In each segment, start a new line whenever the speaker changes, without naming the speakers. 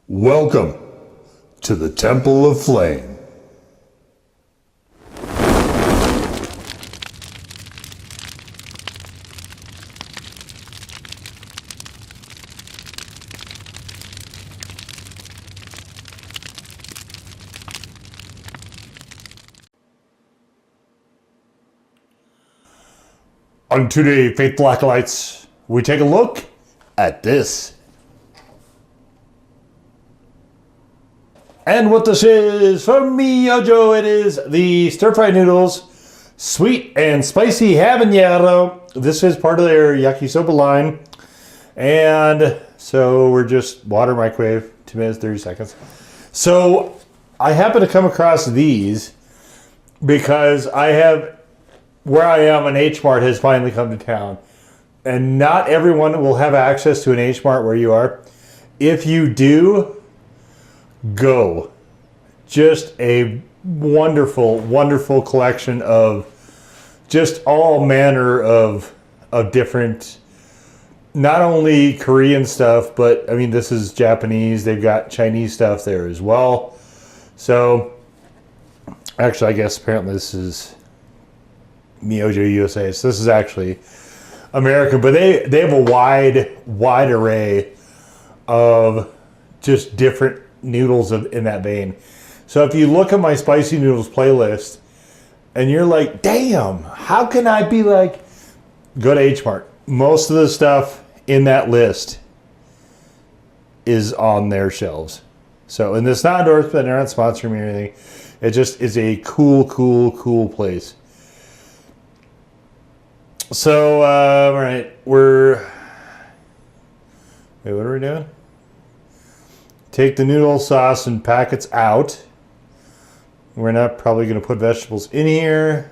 Welcome to the Temple of Flame. On today, Faithful Acolytes, we take a look at this. And what this is from Myojo, it is the stir-fried noodles, sweet and spicy habanero. This is part of their yakisoba line. And so we're just water microwave, 2 minutes, 30 seconds. So I happen to come across these because where I am, an H Mart has finally come to town. And not everyone will have access to an H Mart where you are. If you do, go. Just a wonderful, wonderful collection of just all manner of different, not only Korean stuff, but I mean, this is Japanese. They've got Chinese stuff there as well. So actually, I guess apparently this is Myojo USA. So this is actually American, but they have a wide array of just different noodles in that vein. So if you look at my spicy noodles playlist and you're like, damn, how can I be like, go to H Mart. Most of the stuff in that list is on their shelves. So, and it's not endorsement, they're not sponsoring me or anything. It just is a cool place. So, all right, wait, what are we doing? Take the noodle sauce and packets out. We're not probably going to put vegetables in here.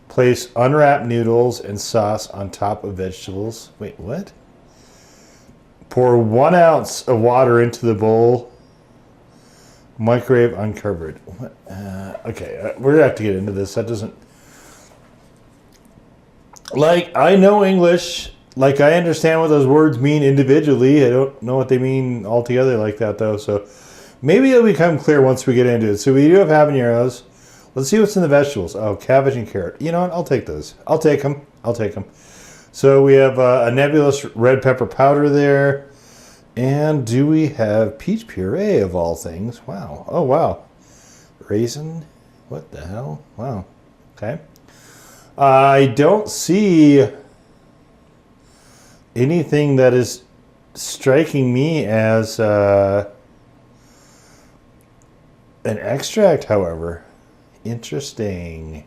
Place unwrapped noodles and sauce on top of vegetables. Wait, what? Pour 1 ounce of water into the bowl. Microwave uncovered. What? Okay, we're going to have to get into this. That doesn't... Like, I know English. Like, I understand what those words mean individually. I don't know what they mean altogether like that, though. So maybe it'll become clear once we get into it. So we do have habaneros. Let's see what's in the vegetables. Oh, cabbage and carrot. You know what? I'll take those. I'll take them. So we have a nebulous red pepper powder there. And do we have peach puree of all things? Wow. Oh, wow. Raisin. What the hell? Wow. Okay. I don't see anything that is striking me as an extract, however. Interesting.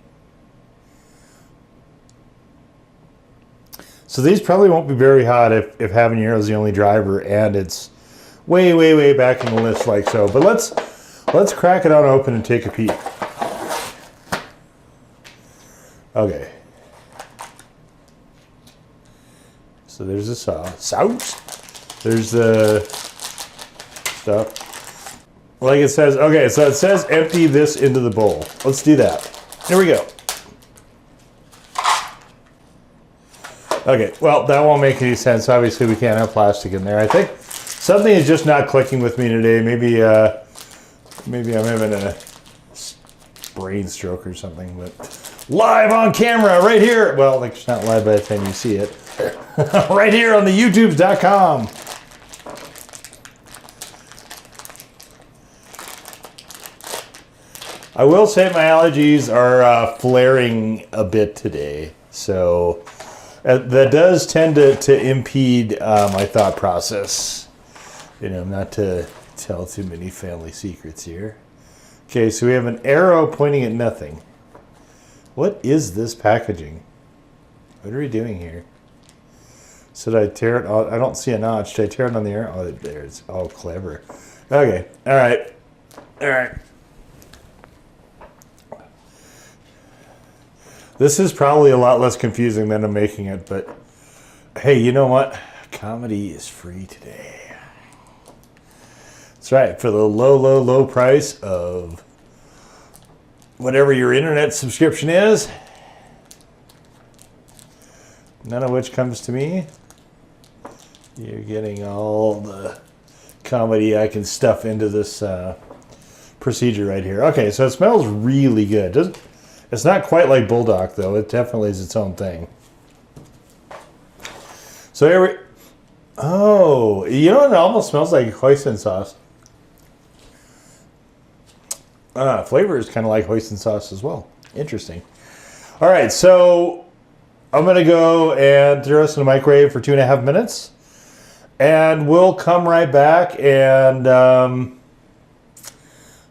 So these probably won't be very hot if habanero is the only driver and it's way back in the list like so. But let's crack it on open and take a peek. Okay. So there's the sauce. There's the stuff. Like it says, okay, so it says empty this into the bowl. Let's do that. Here we go. Okay, well, that won't make any sense. Obviously, we can't have plastic in there. I think something is just not clicking with me today. Maybe I'm having a brain stroke or something, but live on camera right here. Well, like it's not live by the time you see it. Right here on the youtubes.com. I will say my allergies are flaring a bit today. So that does tend to impede my thought process. You know, not to tell too many family secrets here. Okay, so we have an arrow pointing at nothing. What is this packaging? What are we doing here? Should I tear it out? I don't see a notch. Should I tear it on the arrow? Oh, there it's all clever. Okay, all right. This is probably a lot less confusing than I'm making it, but hey, you know what? Comedy is free today. That's right, for the low price of whatever your internet subscription is, none of which comes to me. You're getting all the comedy I can stuff into this procedure right here. Okay, so it smells really good. It's not quite like Bulldog, though. It definitely is its own thing. So here we... Oh, you know what? It almost smells like hoisin sauce. Flavor is kind of like hoisin sauce as well. Interesting. All right, so I'm going to go and throw this in the microwave for 2.5 minutes. And we'll come right back, and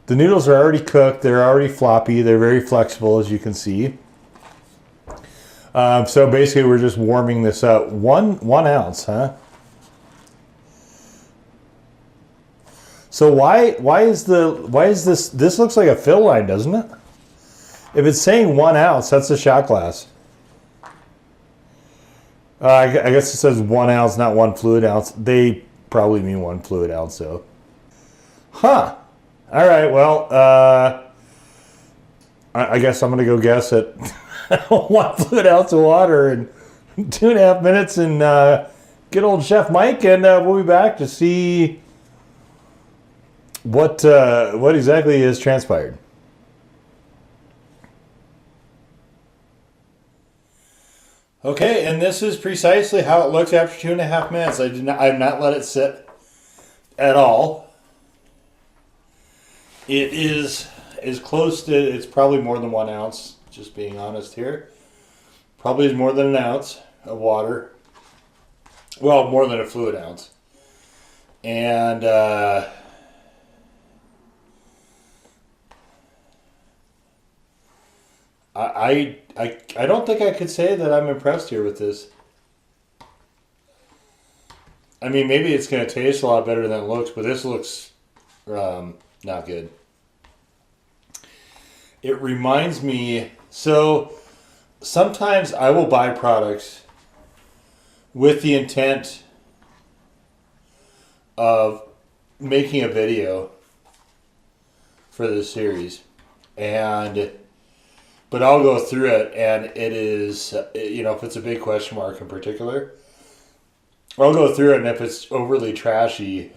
the noodles are already cooked. They're already floppy. They're very flexible, as you can see. So basically, we're just warming this up. One ounce, huh? So why is this? This looks like a fill line, doesn't it? If it's saying 1 ounce, that's a shot glass. I guess it says 1 ounce, not 1 fluid ounce. They probably mean 1 fluid ounce, though. Huh. All right, well, I guess I'm going to go guess at 1 fluid ounce of water in 2.5 minutes and get old Chef Mike, and we'll be back to see what exactly is transpired. Okay, and this is precisely how it looks after 2.5 minutes. I have not let it sit at all. It is as close to, it's probably more than 1 ounce, just being honest here. Probably is more than an ounce of water. Well, more than a fluid ounce. And I don't think I could say that I'm impressed here with this. I mean, maybe it's going to taste a lot better than it looks, but this looks not good. It reminds me, so sometimes I will buy products with the intent of making a video for this series, but I'll go through it, and it is, if it's a big question mark in particular, I'll go through it, and if it's overly trashy,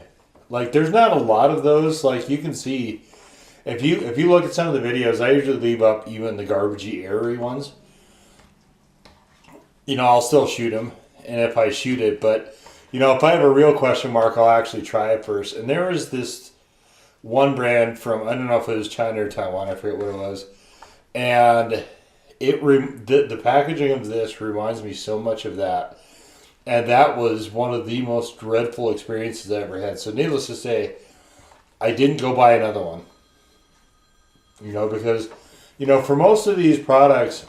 like there's not a lot of those. Like you can see, if you look at some of the videos, I usually leave up even the garbagey, airy ones. I'll still shoot them, and if I shoot it, but if I have a real question mark, I'll actually try it first. And there was this one brand from, I don't know if it was China or Taiwan, I forget what it was. And the packaging of this reminds me so much of that. And that was one of the most dreadful experiences I ever had. So needless to say, I didn't go buy another one. Because, for most of these products,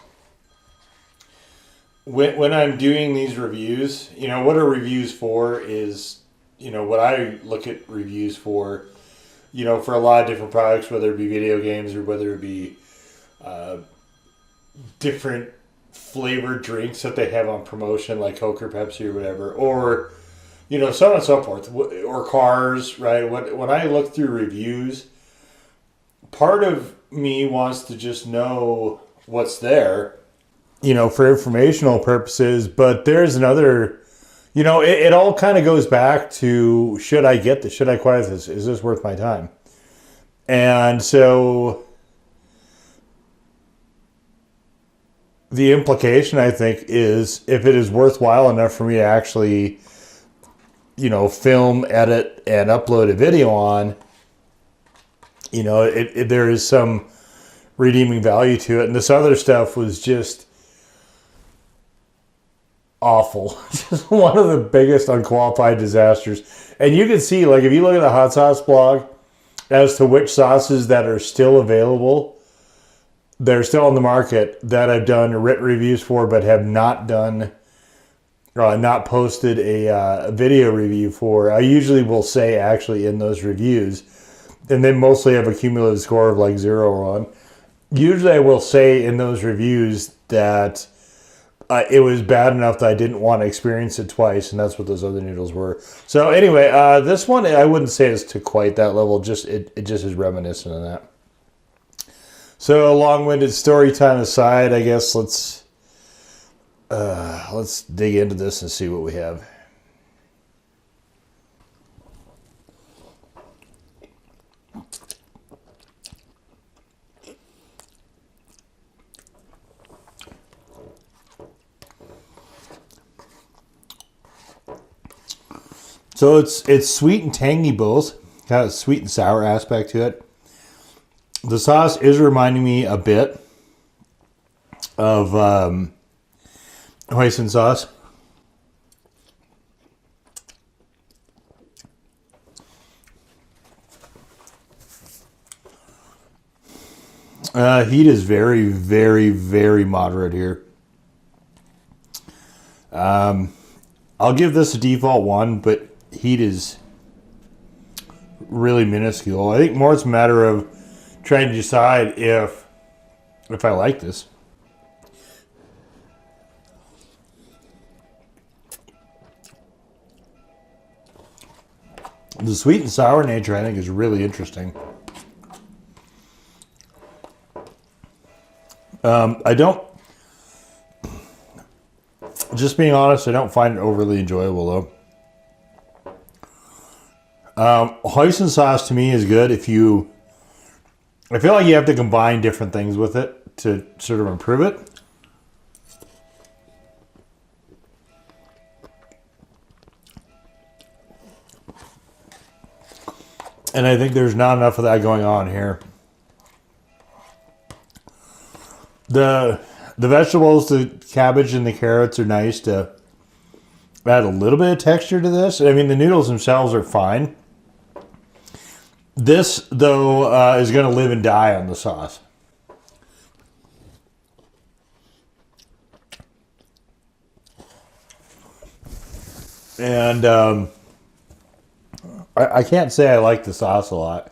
when I'm doing these reviews, what are reviews for is, what I look at reviews for, for a lot of different products, whether it be video games or whether it be different flavored drinks that they have on promotion, like Coke or Pepsi or whatever, or so on and so forth, or cars, right? When I look through reviews, part of me wants to just know what's there, for informational purposes. But there's another, it all kind of goes back to, should I get this? Should I acquire this? Is this worth my time? And so the implication, I think, is if it is worthwhile enough for me to actually, film, edit, and upload a video on, there is some redeeming value to it. And this other stuff was just awful. Just one of the biggest unqualified disasters. And you can see, like, if you look at the hot sauce blog as to which sauces that are still available, they're still on the market, that I've done written reviews for, but have not done, not posted a video review for. I usually will say actually in those reviews, and they mostly have a cumulative score of like 0 or 1. Usually I will say in those reviews that it was bad enough that I didn't want to experience it twice, and that's what those other noodles were. So anyway, this one I wouldn't say is to quite that level. It just is reminiscent of that. So long-winded story time aside, I guess let's dig into this and see what we have. So it's sweet and tangy both. Got a sweet and sour aspect to it. The sauce is reminding me a bit of hoisin sauce. Heat is very, very, very moderate here. I'll give this a default 1, but heat is really minuscule. I think more it's a matter of trying to decide if I like this. The sweet and sour nature, I think, is really interesting. I don't, just being honest, I don't find it overly enjoyable though. Hoisin sauce to me is good if you, I feel like you have to combine different things with it to sort of improve it. And I think there's not enough of that going on here. The vegetables, the cabbage and the carrots are nice to add a little bit of texture to this. I mean, the noodles themselves are fine. This, though, is going to live and die on the sauce. And I can't say I like the sauce a lot.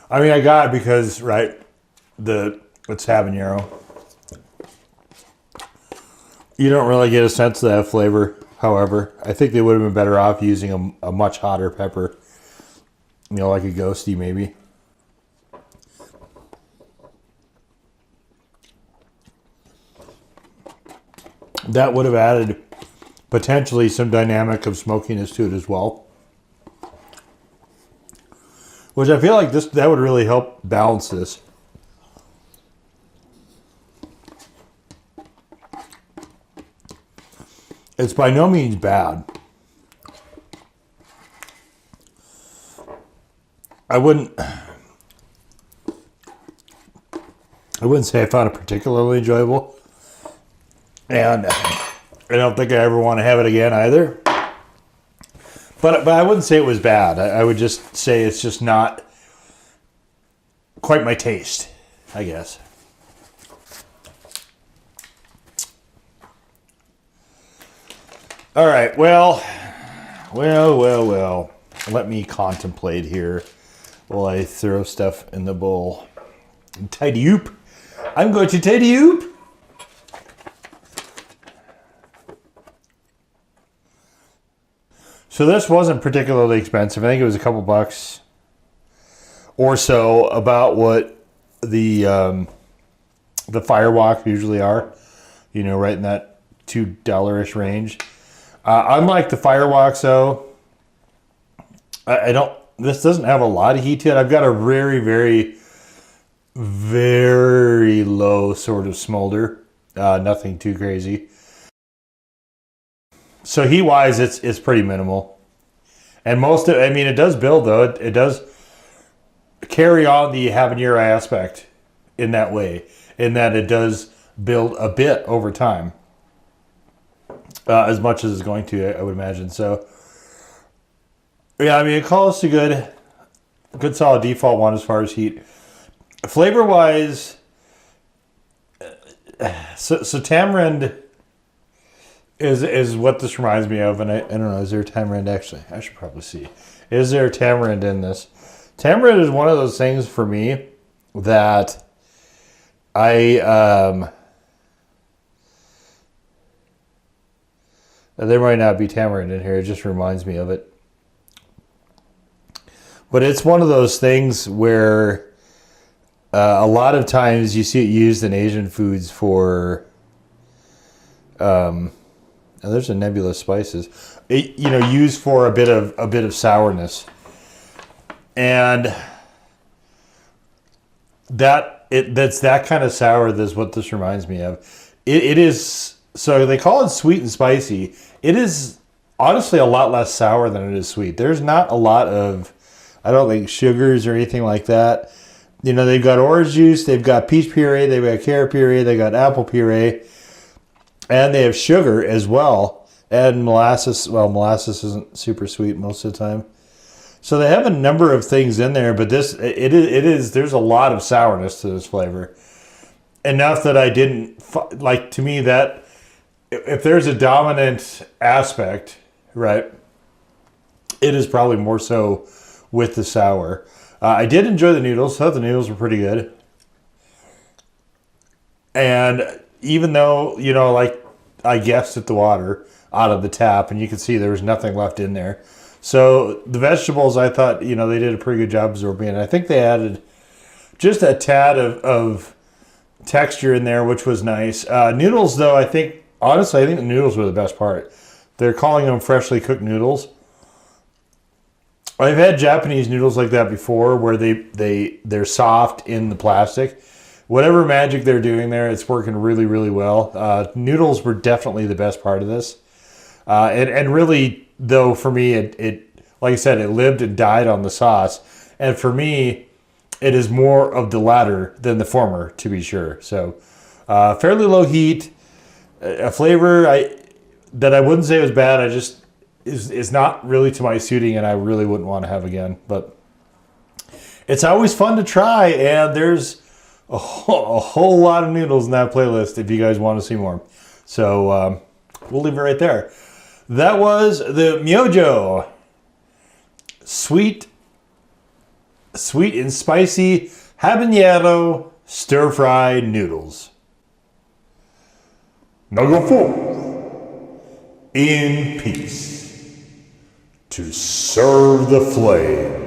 I mean, I got it because, right, it's habanero. You don't really get a sense of that flavor. However, I think they would have been better off using a much hotter pepper. You know, like a ghosty maybe. That would have added potentially some dynamic of smokiness to it as well. Which I feel like that would really help balance this. It's by no means bad. I wouldn't say I found it particularly enjoyable. And I don't think I ever want to have it again either. But I wouldn't say it was bad. I would just say it's just not quite my taste, I guess. All right, well. Let me contemplate here while I throw stuff in the bowl. Tidy oop. I'm going to tidy oop. So this wasn't particularly expensive. I think it was a couple bucks or so, about what the firewalks usually are. You know, right in that $2-ish range. Unlike the firewalks, though, this doesn't have a lot of heat to it. I've got a very, very, very low sort of smolder. Nothing too crazy. So heat-wise, it's pretty minimal. And most of, I mean, it does build, though. It does carry on the habanero aspect in that way, in that it does build a bit over time. As much as it's going to, I would imagine. So, yeah, I mean, it calls to good solid default 1 as far as heat. Flavor-wise, so tamarind is what this reminds me of. And I don't know, is there tamarind actually? I should probably see. Is there tamarind in this? Tamarind is one of those things for me that there might not be tamarind in here. It just reminds me of it. But it's one of those things where a lot of times you see it used in Asian foods for, and there's a nebula spices, used for a bit of sourness, and that's that kind of sour. That's what this reminds me of. It is. So they call it sweet and spicy. It is honestly a lot less sour than it is sweet. There's not a lot of, I don't think, sugars or anything like that. You know, they've got orange juice, they've got peach puree, they've got carrot puree, they've got apple puree, and they have sugar as well. And molasses. Well, molasses isn't super sweet most of the time. So they have a number of things in there, but this, it is there's a lot of sourness to this flavor. Enough that I didn't, like, to me, that if there's a dominant aspect, right, it is probably more so with the sour. I did enjoy the noodles. Thought the noodles were pretty good. And even though, you know, like, I guessed at the water out of the tap, and you could see there was nothing left in there. So the vegetables, I thought, you know, they did a pretty good job absorbing it. I think they added just a tad of texture in there, which was nice. Noodles, though, I think, honestly, I think the noodles were the best part. They're calling them freshly cooked noodles. I've had Japanese noodles like that before, where they're soft in the plastic. Whatever magic they're doing there, it's working really, really well. Noodles were definitely the best part of this. And really, though, for me, it like I said, it lived and died on the sauce. And for me, it is more of the latter than the former, to be sure. So, fairly low heat, a flavor that I wouldn't say was bad. I just is not really to my suiting, and I really wouldn't want to have again. But it's always fun to try, and there's a whole lot of noodles in that playlist if you guys want to see more. So we'll leave it right there. That was the Myojo sweet and spicy habanero stir-fried noodles. Now go forth in peace to serve the flame.